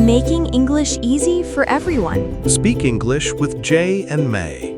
Making English easy for everyone. Speak English with Jay and May.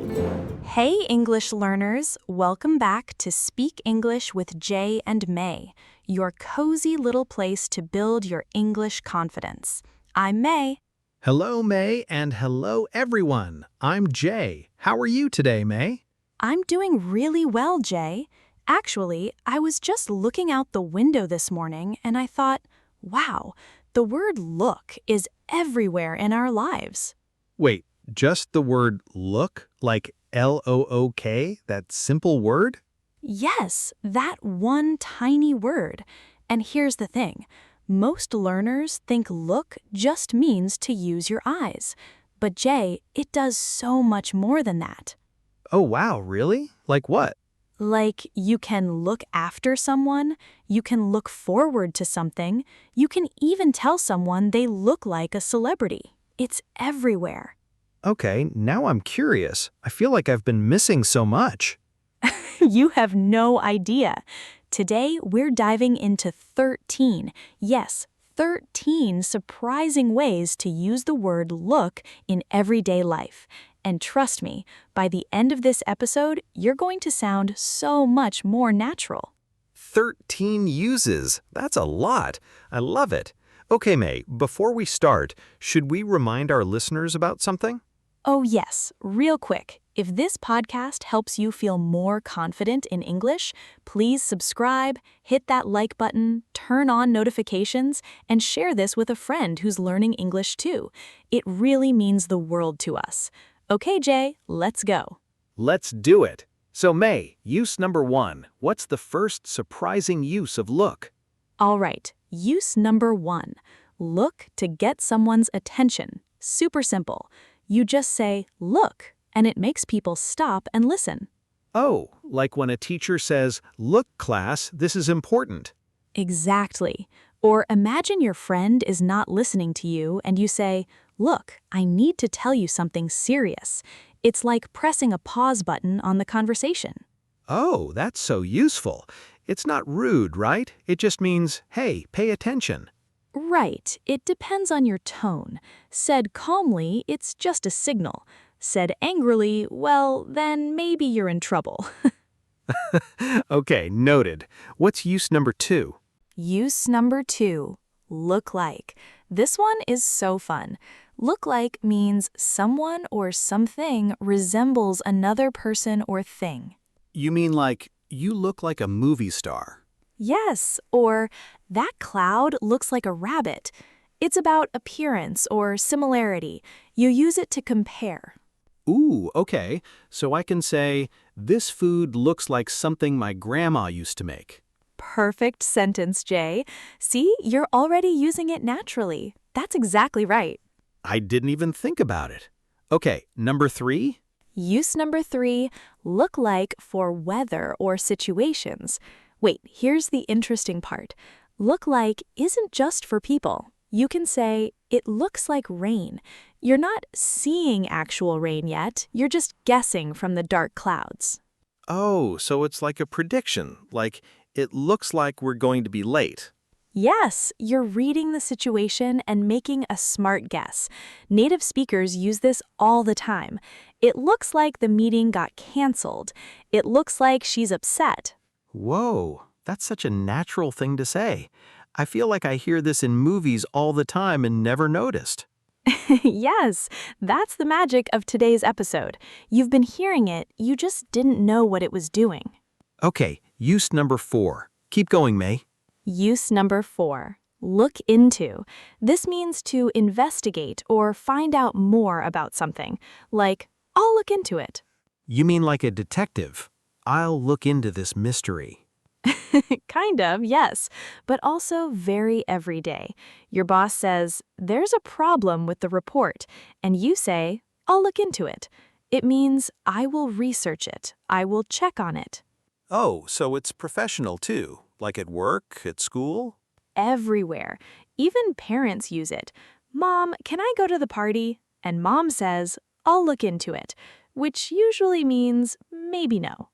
Hey, English learners. Welcome back to Speak English with Jay and May, your cozy little place to build your English confidence. I'm May. Hello, May, and hello, everyone. I'm Jay. How are you today, May? I'm doing really well, Jay. Actually, I was just looking out the window this morning and I thought, wow, the word look is everywhere in our lives. Wait, just the word look, like L-O-O-K, that simple word? Yes, that one tiny word. And here's the thing. Most learners think look just means to use your eyes. But Jay, it does so much more than that. Oh, wow, really? Like what? Like, you can look after someone, you can look forward to something, you can even tell someone they look like a celebrity. It's everywhere. Okay, now I'm curious. I feel like I've been missing so much. You have no idea. Today, we're diving into 13, yes, 13 surprising ways to use the word look in everyday life. And trust me, by the end of this episode, you're going to sound so much more natural. 13 uses. That's a lot. I love it. Okay, May, before we start, should we remind our listeners about something? Oh yes, real quick. If this podcast helps you feel more confident in English, please subscribe, hit that like button, turn on notifications, and share this with a friend who's learning English too. It really means the world to us. Okay, Jay, let's go. Let's do it. So, May, use number 1. What's the first surprising use of look? All right, use number 1. Look to get someone's attention. Super simple. You just say, look, and it makes people stop and listen. Oh, like when a teacher says, "Look, class, this is important." Exactly. Or imagine your friend is not listening to you and you say, look, I need to tell you something serious. It's like pressing a pause button on the conversation. Oh, that's so useful. It's not rude, right? It just means, hey, pay attention. Right, it depends on your tone. Said calmly, it's just a signal. Said angrily, well, then maybe you're in trouble. Okay, noted. What's use number 2? Use number 2, look like. This one is so fun. Look like means someone or something resembles another person or thing. You mean like, you look like a movie star. Yes, or that cloud looks like a rabbit. It's about appearance or similarity. You use it to compare. Ooh, okay. So I can say, this food looks like something my grandma used to make. Perfect sentence, Jay. See, you're already using it naturally. That's exactly right. I didn't even think about it. Okay, number 3? Use number 3, look like for weather or situations. Wait, here's the interesting part. Look like isn't just for people. You can say, it looks like rain. You're not seeing actual rain yet. You're just guessing from the dark clouds. Oh, so it's like a prediction, like it looks like we're going to be late. Yes, you're reading the situation and making a smart guess. Native speakers use this all the time. It looks like the meeting got canceled. It looks like she's upset. Whoa, that's such a natural thing to say. I feel like I hear this in movies all the time and never noticed. Yes, that's the magic of today's episode. You've been hearing it, you just didn't know what it was doing. Okay, use number 4. Keep going, May. Use number 4, look into. This means to investigate or find out more about something, like, I'll look into it. You mean like a detective? I'll look into this mystery. Kind of, yes, but also very everyday. Your boss says, there's a problem with the report, and you say, I'll look into it. It means I will research it. I will check on it. Oh, so it's professional too, like at work, at school? Everywhere. Even parents use it. Mom, can I go to the party? And mom says, I'll look into it, which usually means maybe no.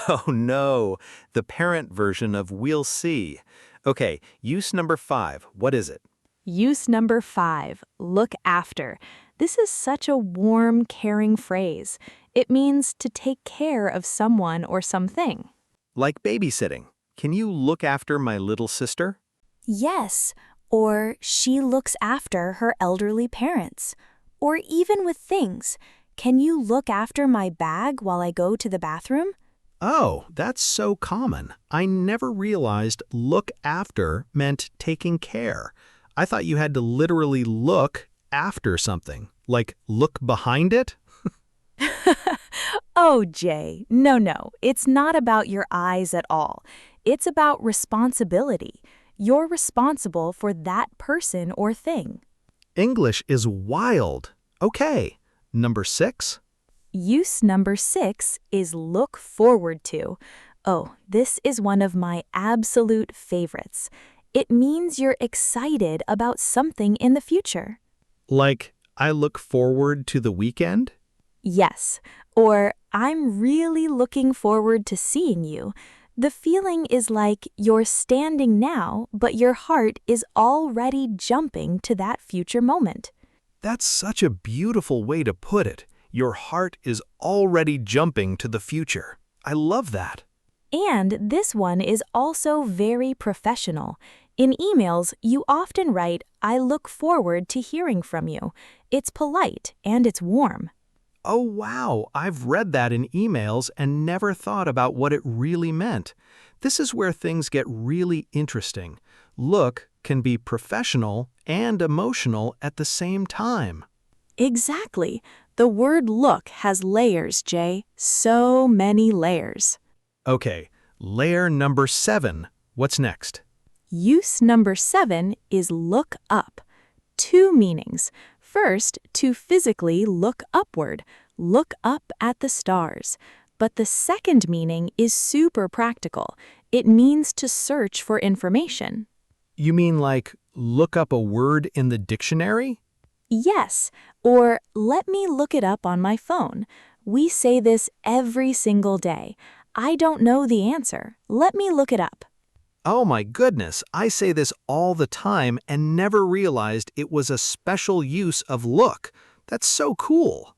Oh no, the parent version of we'll see. Okay, use number 5. What is it? Use number 5, look after. This is such a warm, caring phrase. It means to take care of someone or something. Like babysitting. Can you look after my little sister? Yes, or she looks after her elderly parents. Or even with things. Can you look after my bag while I go to the bathroom? Oh, that's so common. I never realized look after meant taking care. I thought you had to literally look after something, like look behind it. Oh, Jay, no, it's not about your eyes at all. It's about responsibility. You're responsible for that person or thing. English is wild. Okay, number 6. Use number 6 is look forward to. Oh, this is one of my absolute favorites. It means you're excited about something in the future. Like, I look forward to the weekend? Yes, or I'm really looking forward to seeing you. The feeling is like you're standing now, but your heart is already jumping to that future moment. That's such a beautiful way to put it. Your heart is already jumping to the future. I love that. And this one is also very professional. In emails, you often write, I look forward to hearing from you. It's polite and it's warm. Oh wow, I've read that in emails and never thought about what it really meant. This is where things get really interesting. Look can be professional and emotional at the same time. Exactly. The word look has layers, Jay. So many layers. Okay, layer number 7. What's next? Use number 7 is look up. 2 meanings. First, to physically look upward, look up at the stars. But the second meaning is super practical. It means to search for information. You mean like look up a word in the dictionary? Yes, or let me look it up on my phone. We say this every single day. I don't know the answer. Let me look it up. Oh my goodness, I say this all the time and never realized it was a special use of look. That's so cool.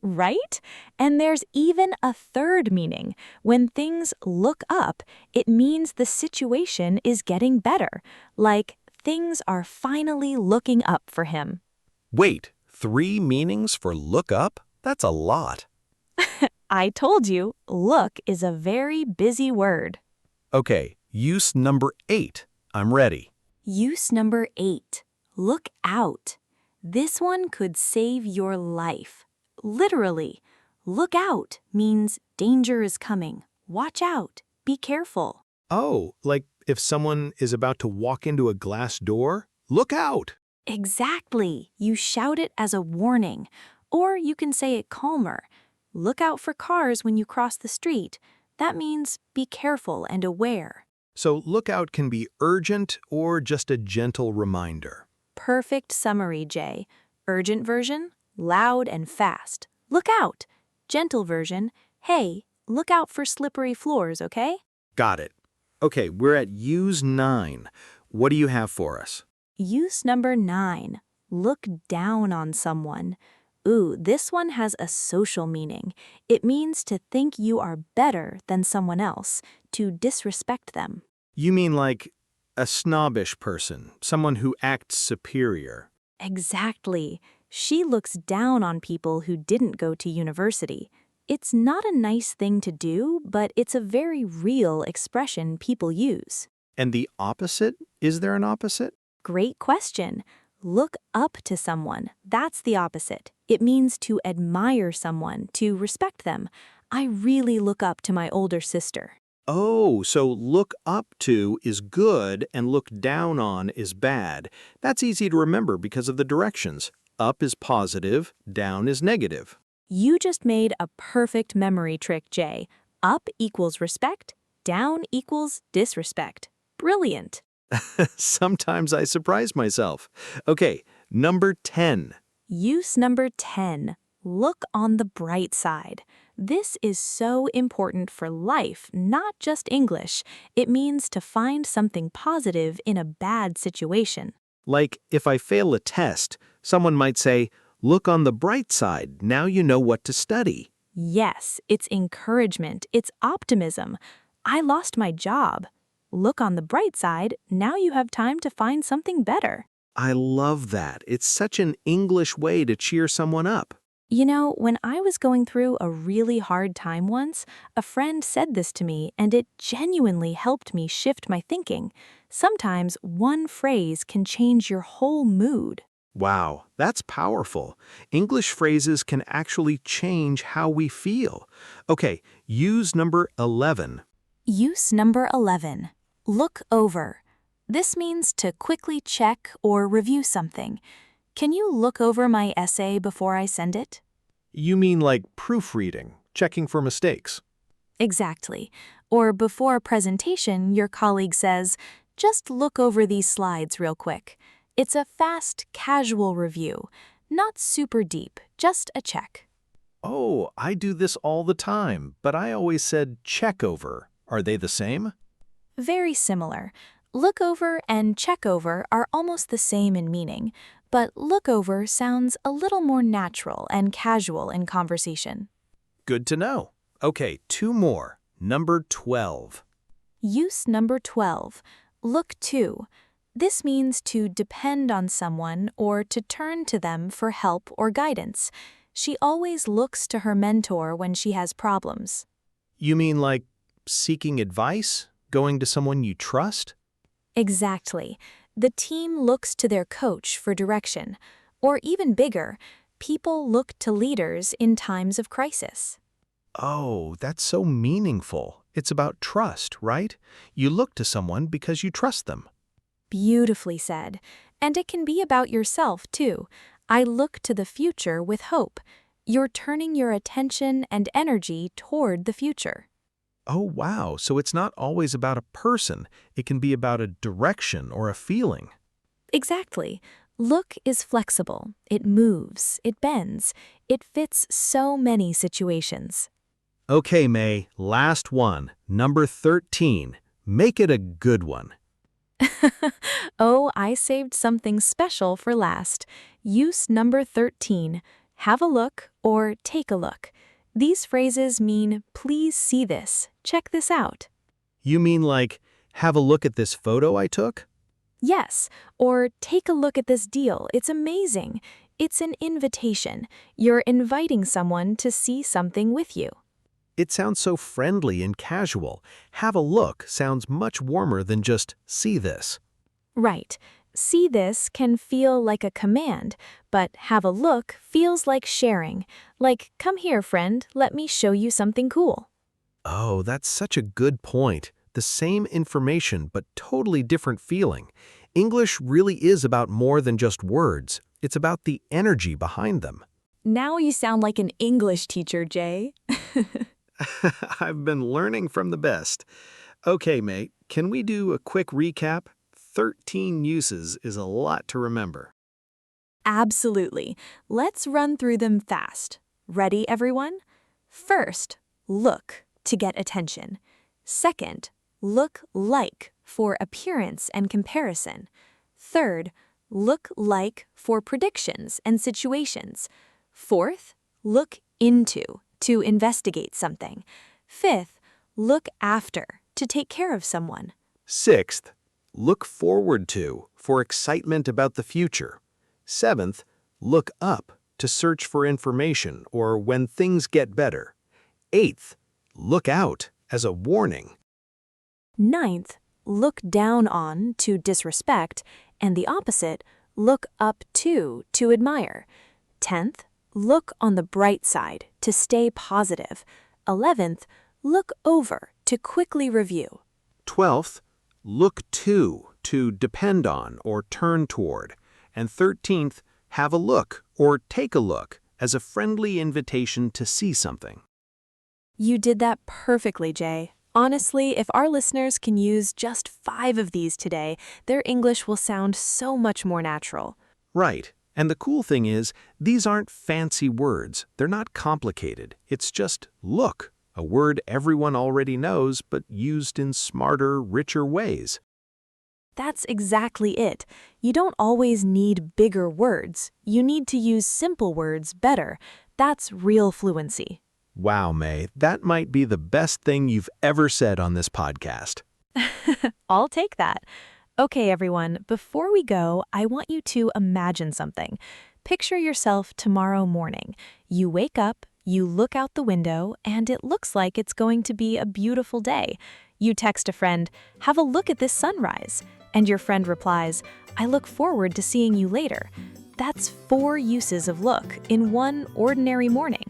Right? And there's even a third meaning. When things look up, it means the situation is getting better, like things are finally looking up for him. Wait, 3 meanings for look up? That's a lot. I told you, look is a very busy word. Okay, use number 8. I'm ready. Use number 8, look out. This one could save your life. Literally, look out means danger is coming. Watch out. Be careful. Oh, like if someone is about to walk into a glass door? Look out! Exactly. You shout it as a warning. Or you can say it calmer. Look out for cars when you cross the street. That means be careful and aware. So look out can be urgent or just a gentle reminder. Perfect summary, Jay. Urgent version, loud and fast. Look out. Gentle version, hey, look out for slippery floors, okay? Got it. Okay, we're at use 9. What do you have for us? Use number 9, look down on someone. Ooh, this one has a social meaning. It means to think you are better than someone else, to disrespect them. You mean like a snobbish person, someone who acts superior. Exactly. She looks down on people who didn't go to university. It's not a nice thing to do, but it's a very real expression people use. And the opposite? Is there an opposite? Great question. Look up to someone. That's the opposite. It means to admire someone, to respect them. I really look up to my older sister. Oh, so look up to is good and look down on is bad. That's easy to remember because of the directions. Up is positive, down is negative. You just made a perfect memory trick, Jay. Up equals respect, down equals disrespect. Brilliant. Sometimes I surprise myself. Okay, number 10. Use number 10. Look on the bright side. This is so important for life, not just English. It means to find something positive in a bad situation. Like, if I fail a test, someone might say, "Look on the bright side, now you know what to study." Yes, it's encouragement, it's optimism. I lost my job. Look on the bright side, now you have time to find something better. I love that. It's such an English way to cheer someone up. You know, when I was going through a really hard time once, a friend said this to me, and it genuinely helped me shift my thinking. Sometimes one phrase can change your whole mood. Wow, that's powerful. English phrases can actually change how we feel. Okay, use number 11. Use number 11. Look over. This means to quickly check or review something. Can you look over my essay before I send it? You mean like proofreading, checking for mistakes. Exactly. Or before a presentation, your colleague says, just look over these slides real quick. It's a fast, casual review. Not super deep, just a check. Oh, I do this all the time, but I always said check over. Are they the same? Very similar. Look over and check over are almost the same in meaning, but look over sounds a little more natural and casual in conversation. Good to know. Okay, two more. Number 12. Use number 12. Look to. This means to depend on someone or to turn to them for help or guidance. She always looks to her mentor when she has problems. You mean like seeking advice? Going to someone you trust? Exactly. The team looks to their coach for direction. Or even bigger, people look to leaders in times of crisis. Oh, that's so meaningful. It's about trust, right? You look to someone because you trust them. Beautifully said. And it can be about yourself, too. I look to the future with hope. You're turning your attention and energy toward the future. Oh, wow. So it's not always about a person. It can be about a direction or a feeling. Exactly. Look is flexible. It moves. It bends. It fits so many situations. Okay, May, last one. Number 13. Make it a good one. Oh, I saved something special for last. Use number 13. Have a look or take a look. These phrases mean, please see this, check this out. You mean like, have a look at this photo I took? Yes, or take a look at this deal, it's amazing. It's an invitation. You're inviting someone to see something with you. It sounds so friendly and casual. Have a look sounds much warmer than just see this. Right. See this can feel like a command, but have a look feels like sharing. Like, come here, friend, let me show you something cool. Oh, that's such a good point. The same information, but totally different feeling. English really is about more than just words. It's about the energy behind them. Now you sound like an English teacher, Jay. I've been learning from the best. Okay, mate, can we do a quick recap? 13 uses is a lot to remember. Absolutely. Let's run through them fast. Ready, everyone? First, look to get attention. Second, look like for appearance and comparison. Third, look like for predictions and situations. Fourth, look into to investigate something. Fifth, look after to take care of someone. Sixth, look forward to for excitement about the future. Seventh, look up to search for information or when things get better. Eighth, look out as a warning. Ninth, look down on to disrespect, and the opposite, look up to admire. 10th, look on the bright side to stay positive. 11th, look over to quickly review. 12th, look to depend on or turn toward. And 13th, have a look or take a look as a friendly invitation to see something. You did that perfectly, Jay. Honestly, if our listeners can use just 5 of these today, their English will sound so much more natural. Right. And the cool thing is, these aren't fancy words. They're not complicated. It's just look, a word everyone already knows but used in smarter, richer ways. That's exactly it. You don't always need bigger words. You need to use simple words better. That's real fluency. Wow, May, that might be the best thing you've ever said on this podcast. I'll take that. Okay, everyone, before we go, I want you to imagine something. Picture yourself tomorrow morning. You wake up, you look out the window, and it looks like it's going to be a beautiful day. You text a friend, "Have a look at this sunrise." And your friend replies, "I look forward to seeing you later." That's 4 uses of look in one ordinary morning.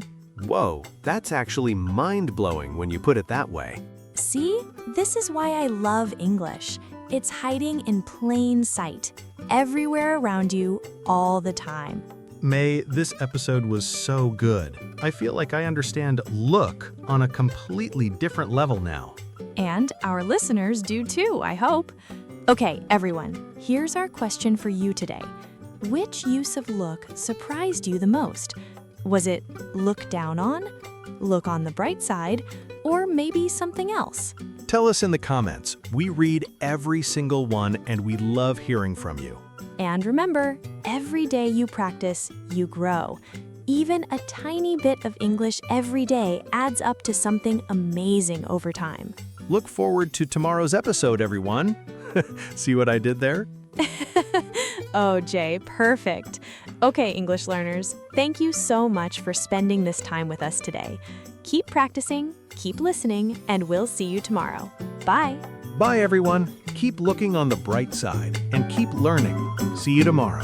Whoa, that's actually mind-blowing when you put it that way. See? This is why I love English. It's hiding in plain sight, everywhere around you, all the time. May, this episode was so good. I feel like I understand look on a completely different level now. And our listeners do too, I hope. Okay, everyone, here's our question for you today. Which use of look surprised you the most? Was it look down on, look on the bright side, or maybe something else? Tell us in the comments. We read every single one and we love hearing from you. And remember, every day you practice, you grow. Even a tiny bit of English every day adds up to something amazing over time. Look forward to tomorrow's episode, everyone. See what I did there? Oh, Jay, perfect. Okay, English learners, thank you so much for spending this time with us today. Keep practicing, keep listening, and we'll see you tomorrow. Bye. Bye, everyone. Keep looking on the bright side and keep learning. See you tomorrow.